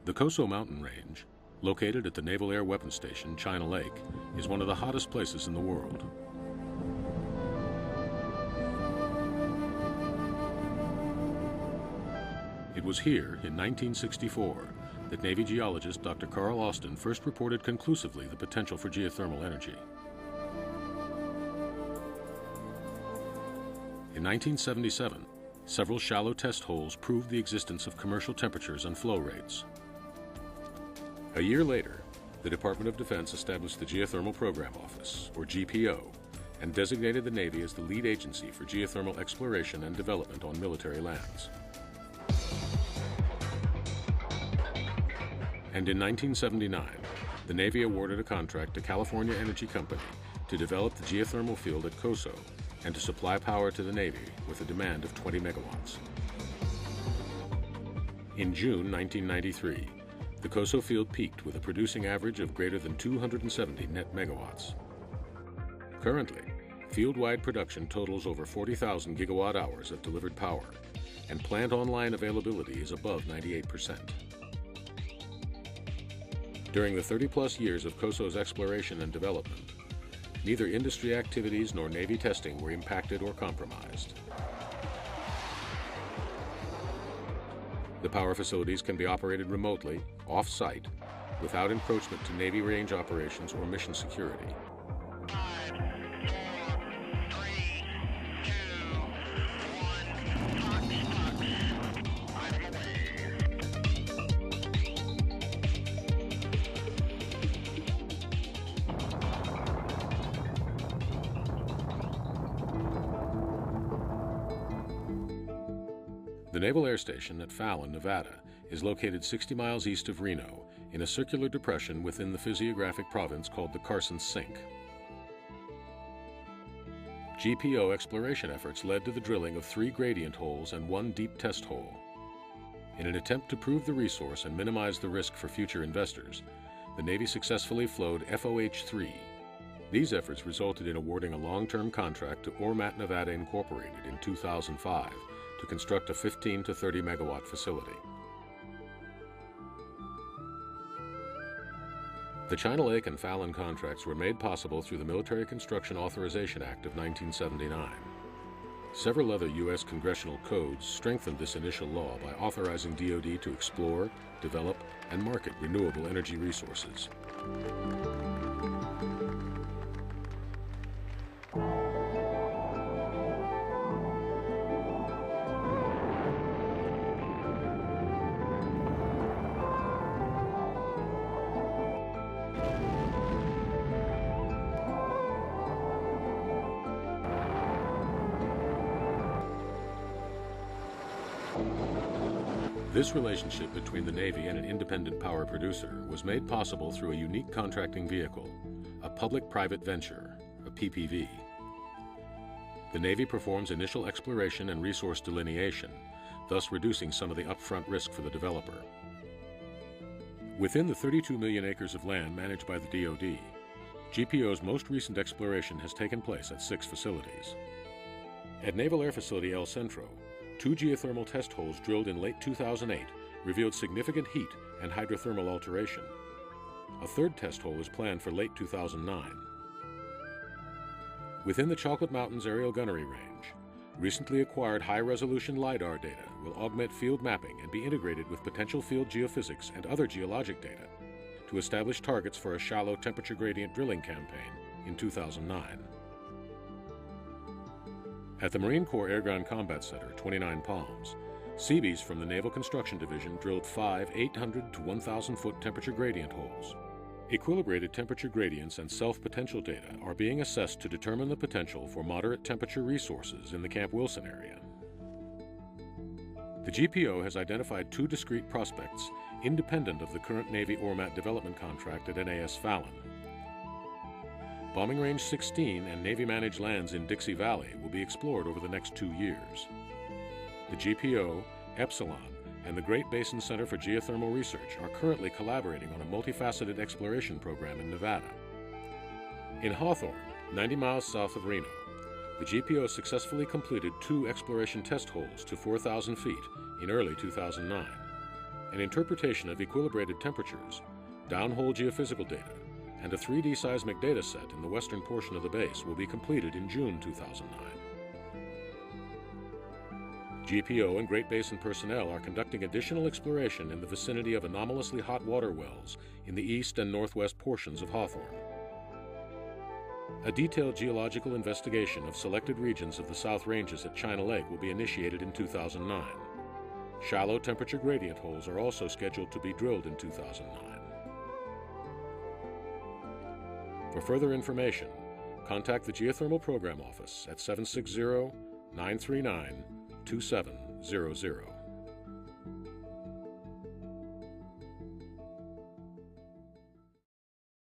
The Coso mountain range, located at the Naval Air Weapons Station, China Lake, is one of the hottest places in the world. It was here, in 1964, that Navy geologist Dr. Carl Austin first reported conclusively the potential for geothermal energy. In 1977, several shallow test holes proved the existence of commercial temperatures and flow rates. A year later, the Department of Defense established the Geothermal Program Office, or GPO, and designated the Navy as the lead agency for geothermal exploration and development on military lands. And in 1979, the Navy awarded a contract to California Energy Company to develop the geothermal field at Coso and to supply power to the Navy with a demand of 20 megawatts. In June 1993, the Coso field peaked with a producing average of greater than 270 net megawatts. Currently, field-wide production totals over 40,000 gigawatt hours of delivered power, and plant online availability is above 98%. During the 30-plus years of Coso's exploration and development, neither industry activities nor Navy testing were impacted or compromised. The power facilities can be operated remotely, off-site, without encroachment to Navy range operations or mission security. 5, 4, 3, 2, 1, I'm away. The Naval Air Station at Fallon, Nevada, is located 60 miles east of Reno in a circular depression within the physiographic province called the Carson Sink. GPO exploration efforts led to the drilling of 3 gradient holes and 1 deep test hole. In an attempt to prove the resource and minimize the risk for future investors, the Navy successfully flowed FOH-3. These efforts resulted in awarding a long-term contract to Ormat Nevada Incorporated in 2005 to construct a 15 to 30 megawatt facility. The China Lake and Fallon contracts were made possible through the Military Construction Authorization Act of 1979. Several other U.S. congressional codes strengthened this initial law by authorizing DoD to explore, develop, and market renewable energy resources. This relationship between the Navy and an independent power producer was made possible through a unique contracting vehicle, a public-private venture, a PPV. The Navy performs initial exploration and resource delineation, thus reducing some of the upfront risk for the developer. Within the 32 million acres of land managed by the DoD, GPO's most recent exploration has taken place at 6 facilities. At Naval Air Facility El Centro, 2 geothermal test holes drilled in late 2008 revealed significant heat and hydrothermal alteration. A 3rd test hole is planned for late 2009. Within the Chocolate Mountains Aerial Gunnery Range, recently acquired high-resolution LiDAR data will augment field mapping and be integrated with potential field geophysics and other geologic data to establish targets for a shallow temperature gradient drilling campaign in 2009. At the Marine Corps Air Ground Combat Center, 29 Palms, Seabees from the Naval Construction Division drilled 5 800 to 1,000-foot temperature gradient holes. Equilibrated temperature gradients and self-potential data are being assessed to determine the potential for moderate temperature resources in the Camp Wilson area. The GPO has identified 2 discrete prospects independent of the current Navy Ormat development contract at NAS Fallon. Bombing Range 16 and Navy-managed lands in Dixie Valley will be explored over the next 2 years. The GPO, Epsilon, and the Great Basin Center for Geothermal Research are currently collaborating on a multifaceted exploration program in Nevada. In Hawthorne, 90 miles south of Reno, the GPO successfully completed 2 exploration test holes to 4,000 feet in early 2009. An interpretation of equilibrated temperatures, downhole geophysical data, and a 3D seismic data set in the western portion of the base will be completed in June 2009. GPO and Great Basin personnel are conducting additional exploration in the vicinity of anomalously hot water wells in the east and northwest portions of Hawthorne. A detailed geological investigation of selected regions of the South Ranges at China Lake will be initiated in 2009. Shallow temperature gradient holes are also scheduled to be drilled in 2009. For further information, contact the Geothermal Program Office at 760-939-2700.